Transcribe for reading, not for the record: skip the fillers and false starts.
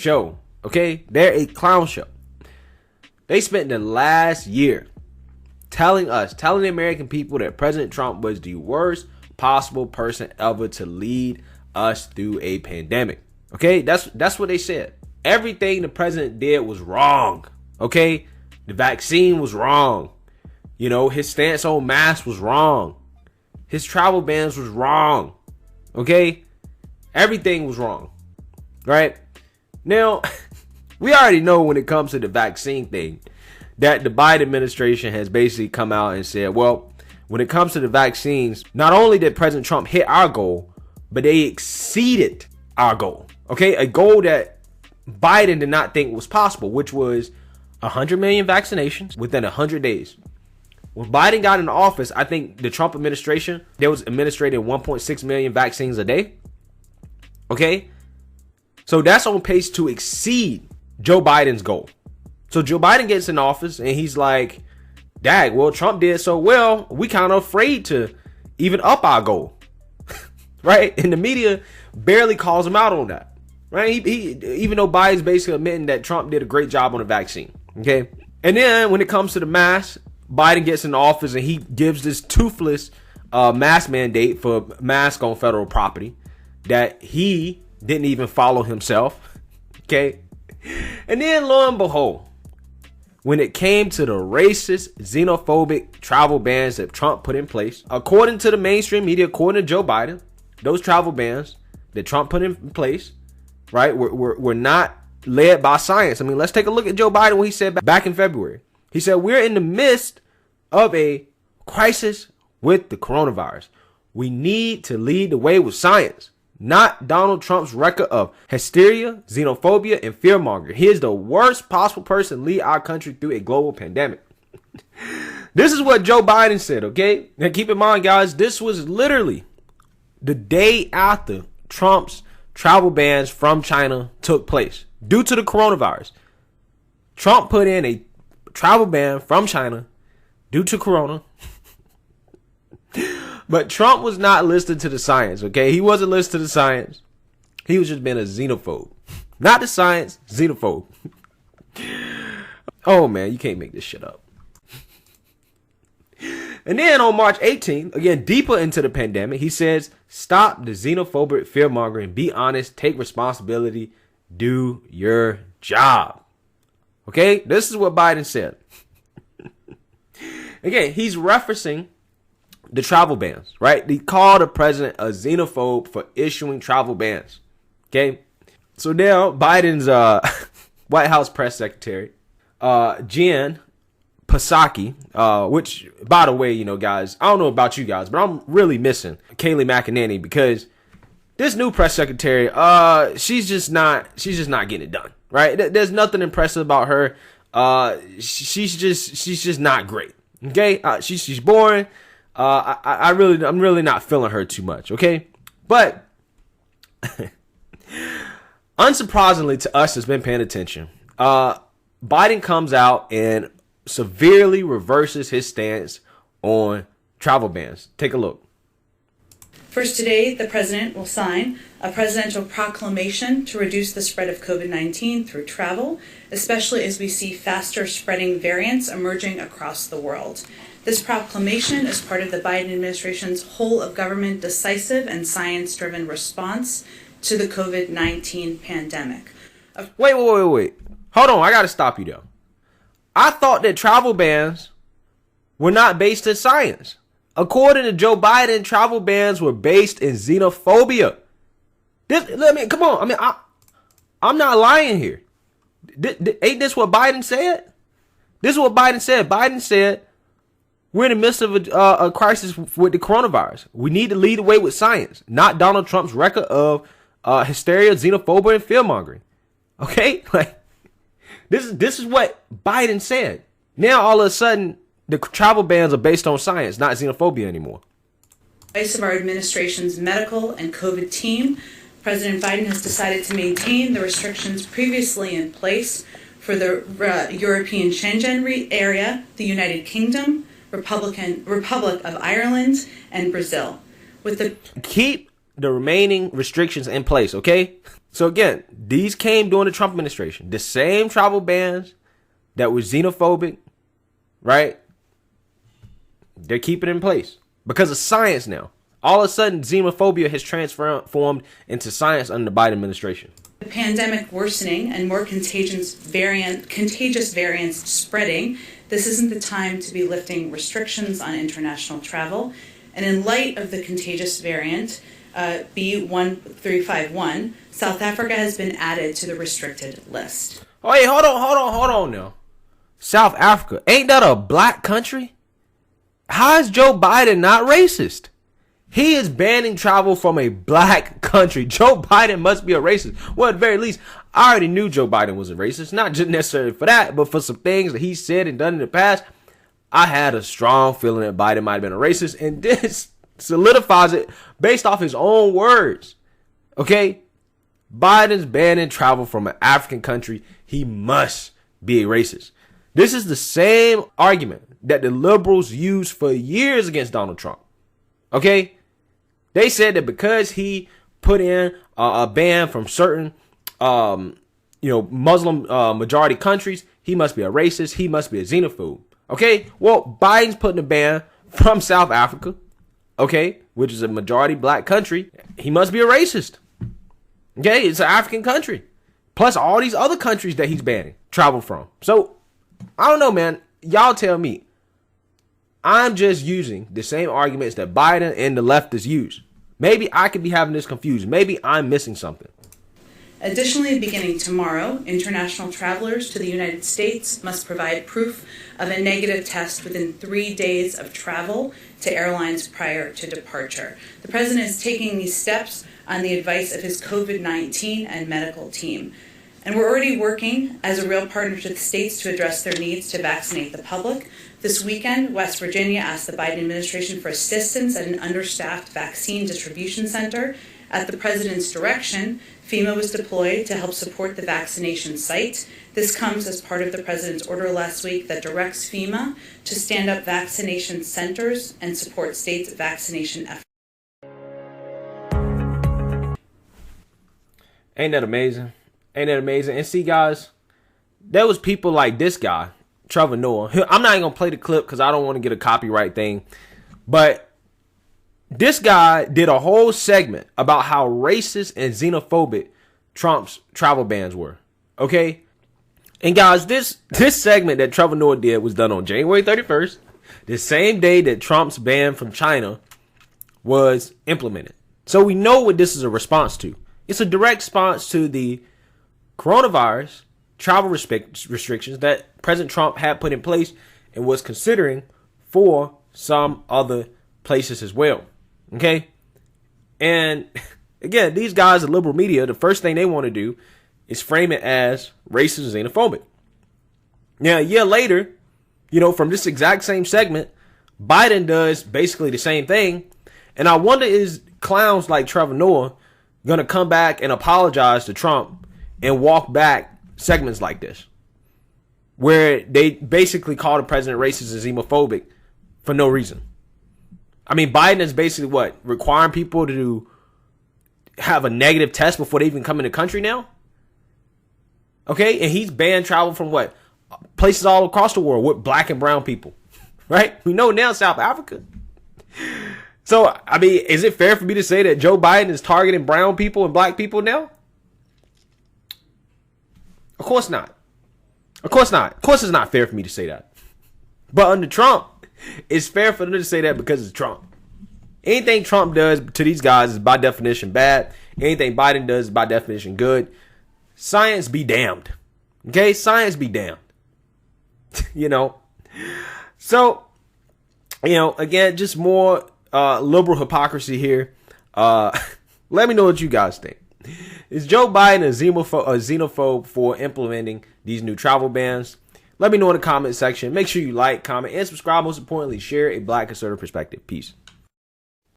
show. Okay, they're a clown show. They spent the last year telling the American people that President Trump was the worst possible person ever to lead us through a pandemic. Okay, that's what they said. Everything the president did was wrong. Okay, the vaccine was wrong. You know, his stance on masks was wrong. His travel bans was wrong. Okay, everything was wrong. Right now, we already know when it comes to the vaccine thing that the Biden administration has basically come out and said, well, when it comes to the vaccines, not only did President Trump hit our goal, but they exceeded our goal. Okay, a goal that Biden did not think was possible, which was 100 million vaccinations within 100 days. When Biden got into office, I think the Trump administration, they was administrating 1.6 million vaccines a day. Okay, so that's on pace to exceed Joe Biden's goal. So Joe Biden gets in office and he's like, dag, well, Trump did so well, we kind of afraid to even up our goal. Right? And the media barely calls him out on that. Right? He even though Biden's basically admitting that Trump did a great job on the vaccine. Okay. And then when it comes to the mask, Biden gets in office and he gives this toothless mask mandate for masks on federal property that he didn't even follow himself. Okay. And then lo and behold, when it came to the racist, xenophobic travel bans that Trump put in place, according to the mainstream media, according to Joe Biden, those travel bans that Trump put in place, right, were not led by science. I mean, let's take a look at Joe Biden, what he said back in February. He said, we're in the midst of a crisis with the coronavirus. We need to lead the way with science, not Donald Trump's record of hysteria, xenophobia, and fear-mongering. He is the worst possible person to lead our country through a global pandemic. This is what Joe Biden said, okay? Now keep in mind, guys, this was literally the day after Trump's travel bans from China took place due to the coronavirus. Trump put in a travel ban from China due to corona. But Trump was not listening to the science, okay? He wasn't listening to the science. He was just being a xenophobe. Not the science, xenophobe. Oh, man, you can't make this shit up. And then on March 18th, again, deeper into the pandemic, he says, stop the xenophobic fear-mongering, be honest, take responsibility, do your job. Okay? This is what Biden said. Again, he's referencing the travel bans, right? They called the president a xenophobe for issuing travel bans. Okay. So now Biden's White House press secretary, Jen Psaki, which, by the way, you know, guys, I don't know about you guys, but I'm really missing Kayleigh McEnany because this new press secretary, she's just not getting it done, right? There's nothing impressive about her. She's just not great. Okay. She's boring. I'm really not feeling her too much, okay? But unsurprisingly to us that's been paying attention, Biden comes out and severely reverses his stance on travel bans. Take a look. First, today, the president will sign a presidential proclamation to reduce the spread of COVID-19 through travel, especially as we see faster spreading variants emerging across the world. This proclamation is part of the Biden administration's whole of government decisive and science-driven response to the COVID-19 pandemic. Wait. Hold on, I gotta stop you though. I thought that travel bans were not based in science. According to Joe Biden, travel bans were based in xenophobia. Come on. I'm not lying here. Ain't this what Biden said? This is what Biden said. Biden said, we're in the midst of a crisis with the coronavirus. We need to lead the way with science, not Donald Trump's record of hysteria, xenophobia, and fear-mongering. Okay? Like, this is what Biden said. Now, all of a sudden, the travel bans are based on science, not xenophobia anymore. Advice of our administration's medical and COVID team, President Biden has decided to maintain the restrictions previously in place for the European Schengen area, the United Kingdom, Republic of Ireland, and Brazil. Keep the remaining restrictions in place, okay? So again, these came during the Trump administration. The same travel bans that were xenophobic, right? They're keeping it in place because of science now. All of a sudden, xenophobia has transformed into science under the Biden administration. The pandemic worsening and more contagious variants spreading, this isn't the time to be lifting restrictions on international travel. And in light of the contagious variant, B1351, South Africa has been added to the restricted list. Oh, hey, hold on now. South Africa, ain't that a black country? How is Joe Biden not racist? He is banning travel from a black country. Joe Biden must be a racist. Well, at the very least, I already knew Joe Biden was a racist. Not just necessarily for that, but for some things that he said and done in the past. I had a strong feeling that Biden might have been a racist. And this solidifies it based off his own words. Okay? Biden's banning travel from an African country. He must be a racist. This is the same argument that the liberals used for years against Donald Trump. Okay? They said that because he put in a ban from certain, Muslim majority countries, he must be a racist. He must be a xenophobe. Okay? Well, Biden's putting a ban from South Africa, okay, which is a majority black country. He must be a racist. Okay? It's an African country. Plus all these other countries that he's banning travel from. So, I don't know, man. Y'all tell me. I'm just using the same arguments that Biden and the leftists use. Maybe I could be having this confused. Maybe I'm missing something. Additionally, beginning tomorrow, international travelers to the United States must provide proof of a negative test within 3 days of travel to airlines prior to departure. The president is taking these steps on the advice of his COVID-19 and medical team. And we're already working as a real partner to the states to address their needs to vaccinate the public. This weekend, West Virginia asked the Biden administration for assistance at an understaffed vaccine distribution center. At the president's direction, FEMA was deployed to help support the vaccination site. This comes as part of the president's order last week that directs FEMA to stand up vaccination centers and support states' vaccination efforts. Ain't that amazing? Ain't that amazing? And see, guys, there was people like this guy, Trevor Noah. I'm not even going to play the clip because I don't want to get a copyright thing. But this guy did a whole segment about how racist and xenophobic Trump's travel bans were. Okay? And guys, this segment that Trevor Noah did was done on January 31st, the same day that Trump's ban from China was implemented. So we know what this is a response to. It's a direct response to the coronavirus travel restrictions that President Trump had put in place and was considering for some other places as well. Okay? And again, these guys, the liberal media, the first thing they want to do is frame it as racist and xenophobic. Now, a year later, from this exact same segment, Biden does basically the same thing. And I wonder, is clowns like Trevor Noah going to come back and apologize to Trump and walk back segments like this, where they basically call the president racist and xenophobic for no reason? I mean, Biden is basically what? Requiring people to have a negative test before they even come in the country now? Okay, and he's banned travel from what? Places all across the world with black and brown people, right? We know now South Africa. So, I mean, is it fair for me to say that Joe Biden is targeting brown people and black people now? Of course not. Of course not. Of course it's not fair for me to say that. But under Trump, it's fair for them to say that because it's Trump. Anything Trump does to these guys is by definition bad. Anything Biden does is by definition good. Science be damned. Okay? Science be damned. So, again, just more liberal hypocrisy here. Let me know what you guys think. Is Joe Biden a xenophobe for implementing these new travel bans? Let me know in the comment section. Make sure you like, comment, and subscribe. Most importantly, share a black conservative perspective. Peace.